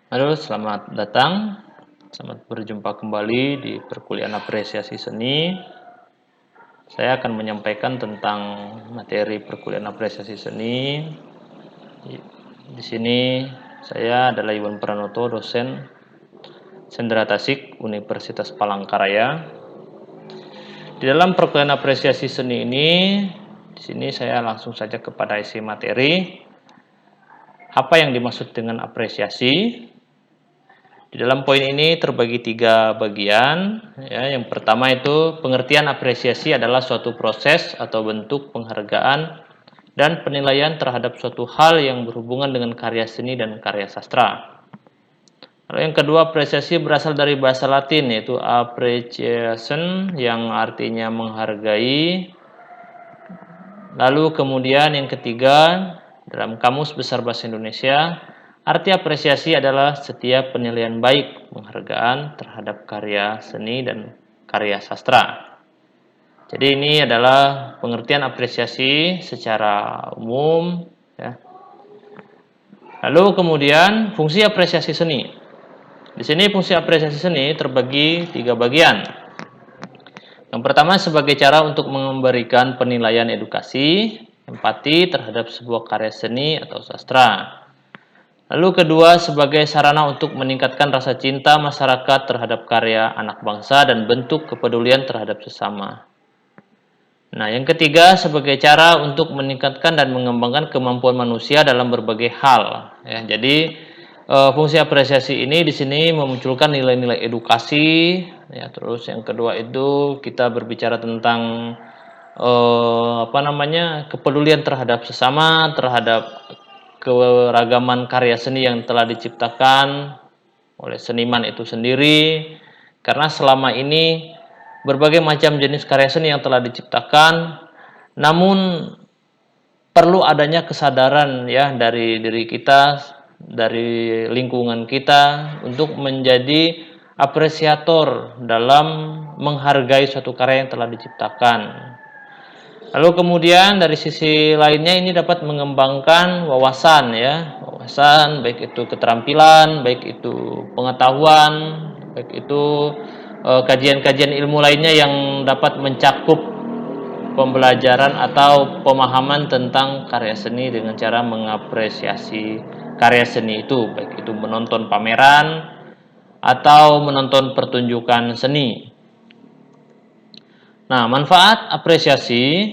Halo, selamat datang. Selamat berjumpa kembali di perkuliahan apresiasi seni. Saya akan menyampaikan tentang materi perkuliahan apresiasi seni. Di sini saya adalah Iwan Pranoto, dosen Sendera Tasik, Universitas Palangkaraya. Di dalam perkuliahan apresiasi seni ini, di sini saya langsung saja kepada isi materi. Apa yang dimaksud dengan apresiasi? Di dalam poin ini terbagi 3 bagian. Ya, yang pertama itu pengertian apresiasi adalah suatu proses atau bentuk penghargaan dan penilaian terhadap suatu hal yang berhubungan dengan karya seni dan karya sastra. Lalu yang kedua, apresiasi berasal dari bahasa Latin yaitu appreciation yang artinya menghargai. Lalu kemudian yang ketiga, dalam Kamus Besar Bahasa Indonesia, arti apresiasi adalah setiap penilaian baik, penghargaan terhadap karya seni dan karya sastra. Jadi ini adalah pengertian apresiasi secara umum. Ya. Lalu kemudian fungsi apresiasi seni. Di sini fungsi apresiasi seni terbagi 3 bagian. Yang pertama sebagai cara untuk memberikan penilaian edukasi, empati terhadap sebuah karya seni atau sastra. Lalu kedua sebagai sarana untuk meningkatkan rasa cinta masyarakat terhadap karya anak bangsa dan bentuk kepedulian terhadap sesama. Nah, yang ketiga sebagai cara untuk meningkatkan dan mengembangkan kemampuan manusia dalam berbagai hal. Ya, jadi fungsi apresiasi ini di sini memunculkan nilai-nilai edukasi. Ya, terus yang kedua itu kita berbicara tentang kepedulian terhadap sesama, terhadap keragaman karya seni yang telah diciptakan oleh seniman itu sendiri. Karena selama ini berbagai macam jenis karya seni yang telah diciptakan, namun perlu adanya kesadaran ya dari diri kita, dari lingkungan kita untuk menjadi apresiator dalam menghargai suatu karya yang telah diciptakan. Lalu kemudian dari sisi lainnya ini dapat mengembangkan wawasan ya, wawasan baik itu keterampilan, baik itu pengetahuan, baik itu kajian-kajian ilmu lainnya yang dapat mencakup pembelajaran atau pemahaman tentang karya seni dengan cara mengapresiasi karya seni itu, baik itu menonton pameran atau menonton pertunjukan seni. Nah, manfaat apresiasi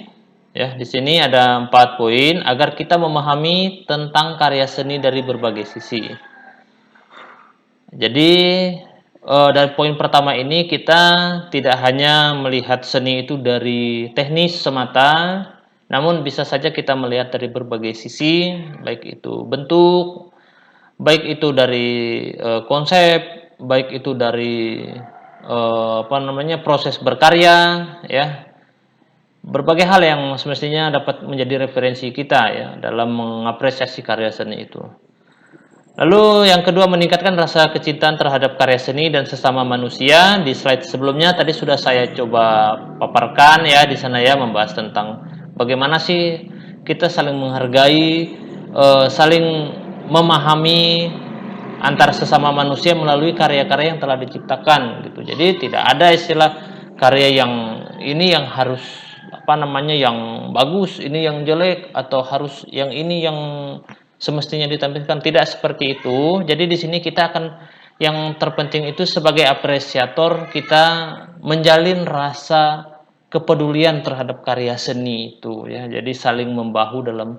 ya di sini ada 4 poin agar kita memahami tentang karya seni dari berbagai sisi. Jadi dari poin pertama ini kita tidak hanya melihat seni itu dari teknis semata, namun bisa saja kita melihat dari berbagai sisi, baik itu bentuk, baik itu dari konsep, baik itu dari proses berkarya, ya, berbagai hal yang semestinya dapat menjadi referensi kita ya dalam mengapresiasi karya seni itu. Lalu yang kedua meningkatkan rasa kecintaan terhadap karya seni dan sesama manusia. Di slide sebelumnya tadi sudah saya coba paparkan ya di sana ya membahas tentang bagaimana sih kita saling menghargai, saling memahami antar sesama manusia melalui karya-karya yang telah diciptakan gitu. Jadi tidak ada istilah karya yang ini yang harus yang bagus, ini yang jelek atau harus yang ini yang semestinya ditampilkan, tidak seperti itu. Jadi di sini kita akan yang terpenting itu sebagai apresiator kita menjalin rasa kepedulian terhadap karya seni itu ya. Jadi saling membahu dalam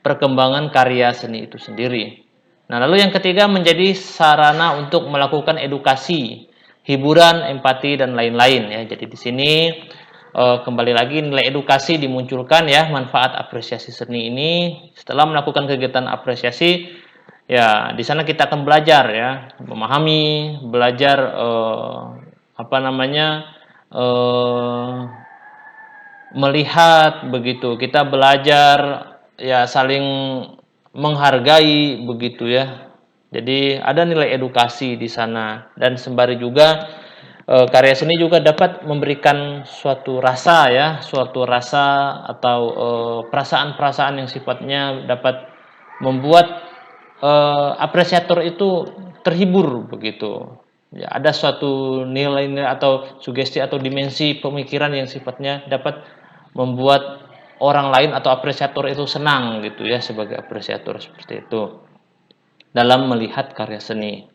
perkembangan karya seni itu sendiri. Nah, lalu yang ketiga menjadi sarana untuk melakukan edukasi, hiburan, empati dan lain-lain ya. Jadi di sini kembali lagi nilai edukasi dimunculkan ya, manfaat apresiasi seni ini setelah melakukan kegiatan apresiasi ya di sana kita akan belajar ya, memahami, belajar melihat begitu, kita belajar ya saling menghargai begitu ya. Jadi ada nilai edukasi di sana dan sembari juga karya seni juga dapat memberikan suatu rasa atau perasaan-perasaan yang sifatnya dapat membuat apresiator itu terhibur begitu. Ya, ada suatu nilai-nilai atau sugesti atau dimensi pemikiran yang sifatnya dapat membuat orang lain atau apresiator itu senang gitu ya, sebagai apresiator seperti itu dalam melihat karya seni.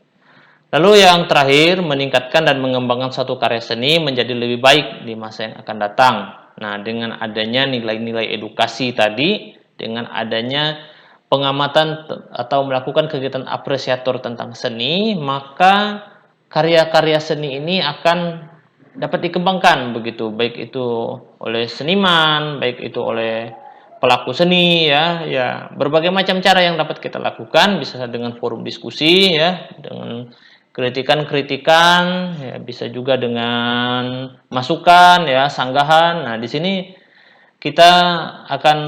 Lalu yang terakhir, meningkatkan dan mengembangkan suatu karya seni menjadi lebih baik di masa yang akan datang. Nah, dengan adanya nilai-nilai edukasi tadi, dengan adanya pengamatan atau melakukan kegiatan apresiator tentang seni, maka karya-karya seni ini akan dapat dikembangkan begitu, baik itu oleh seniman, baik itu oleh pelaku seni ya berbagai macam cara yang dapat kita lakukan, bisa dengan forum diskusi ya, dengan kritikan-kritikan ya, bisa juga dengan masukan ya, sanggahan. Nah, di sini kita akan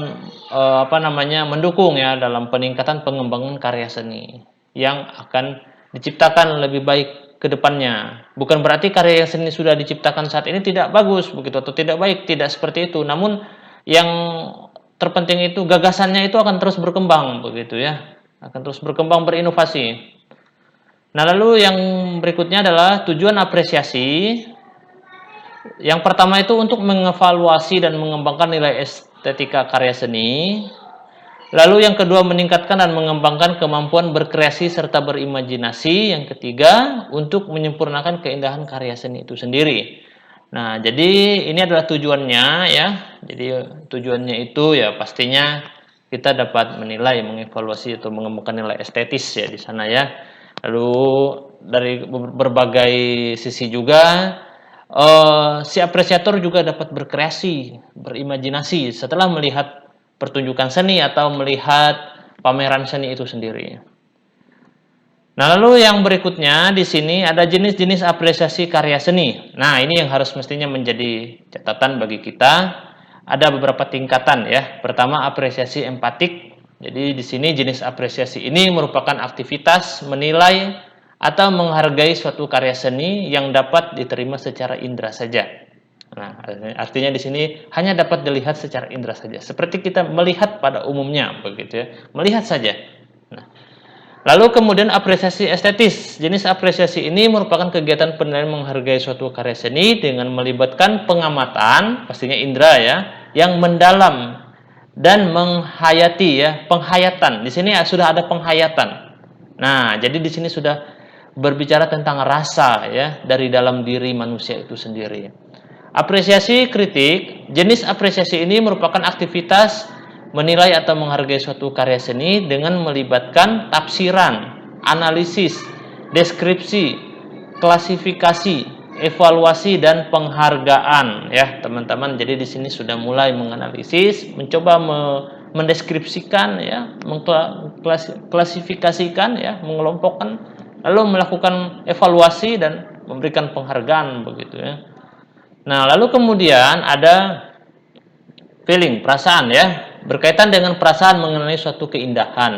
mendukung ya dalam peningkatan pengembangan karya seni yang akan diciptakan lebih baik ke depannya. Bukan berarti karya seni sudah diciptakan saat ini tidak bagus begitu atau tidak baik, tidak seperti itu. Namun yang terpenting itu gagasannya itu akan terus berkembang begitu ya. Akan terus berkembang, berinovasi. Nah, lalu yang berikutnya adalah tujuan apresiasi. Yang pertama itu untuk mengevaluasi dan mengembangkan nilai estetika karya seni. Lalu yang kedua, meningkatkan dan mengembangkan kemampuan berkreasi serta berimajinasi. Yang ketiga, untuk menyempurnakan keindahan karya seni itu sendiri. Nah, jadi ini adalah tujuannya ya. Jadi tujuannya itu ya pastinya kita dapat menilai, mengevaluasi atau mengembangkan nilai estetis ya di sana ya. Lalu dari berbagai sisi juga si apresiator juga dapat berkreasi, berimajinasi setelah melihat pertunjukan seni atau melihat pameran seni itu sendiri. Nah, lalu yang berikutnya di sini ada jenis-jenis apresiasi karya seni. Nah, ini yang harus mestinya menjadi catatan bagi kita. Ada beberapa tingkatan ya. Pertama, apresiasi empatik. Jadi di sini jenis apresiasi ini merupakan aktivitas menilai atau menghargai suatu karya seni yang dapat diterima secara indera saja. Nah, artinya di sini hanya dapat dilihat secara indera saja. Seperti kita melihat pada umumnya begitu ya. Melihat saja. Nah, lalu kemudian apresiasi estetis. Jenis apresiasi ini merupakan kegiatan penilaian menghargai suatu karya seni dengan melibatkan pengamatan, pastinya indera ya, yang mendalam dan menghayati ya, penghayatan. Di sini sudah ada penghayatan. Nah, jadi di sini sudah berbicara tentang rasa ya dari dalam diri manusia itu sendiri. Apresiasi kritik. Jenis apresiasi ini merupakan aktivitas menilai atau menghargai suatu karya seni dengan melibatkan tafsiran, analisis, deskripsi, klasifikasi, evaluasi dan penghargaan ya, teman-teman. Jadi di sini sudah mulai menganalisis, mencoba mendeskripsikan ya, mengklasifikasikan ya, mengelompokkan, lalu melakukan evaluasi dan memberikan penghargaan begitu ya. Nah, lalu kemudian ada feeling, perasaan ya, berkaitan dengan perasaan mengenai suatu keindahan.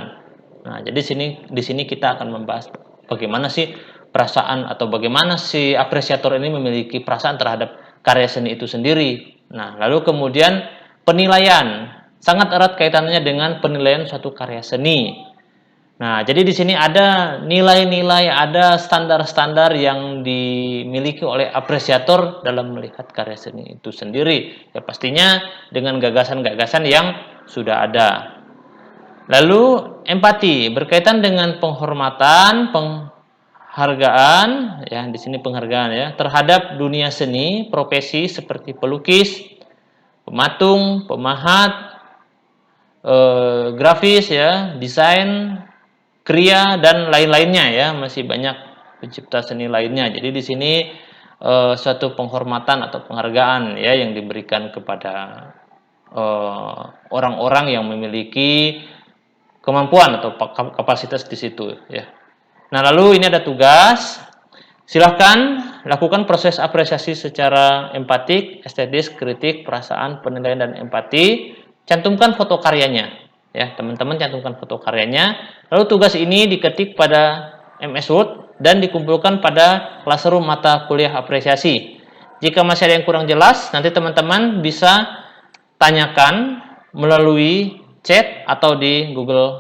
Nah, jadi di sini kita akan membahas bagaimana sih perasaan atau bagaimana si apresiator ini memiliki perasaan terhadap karya seni itu sendiri. Nah, lalu kemudian penilaian, sangat erat kaitannya dengan penilaian suatu karya seni. Nah, jadi di sini ada nilai-nilai, ada standar-standar yang dimiliki oleh apresiator dalam melihat karya seni itu sendiri. Ya pastinya dengan gagasan-gagasan yang sudah ada. Lalu empati berkaitan dengan penghormatan, penghargaan, ya di sini penghargaan ya terhadap dunia seni, profesi seperti pelukis, pematung, pemahat, grafis ya, desain, kriya dan lain-lainnya ya, masih banyak pencipta seni lainnya. Jadi di sini suatu penghormatan atau penghargaan ya yang diberikan kepada orang-orang yang memiliki kemampuan atau kapasitas di situ ya. Nah, lalu ini ada tugas. Silahkan lakukan proses apresiasi secara empatik, estetis, kritik, perasaan, penilaian dan empati. Cantumkan foto karyanya. Ya, teman-teman cantumkan foto karyanya. Lalu tugas ini diketik pada MS Word dan dikumpulkan pada classroom mata kuliah apresiasi. Jika masih ada yang kurang jelas, nanti teman-teman bisa tanyakan melalui chat atau di Google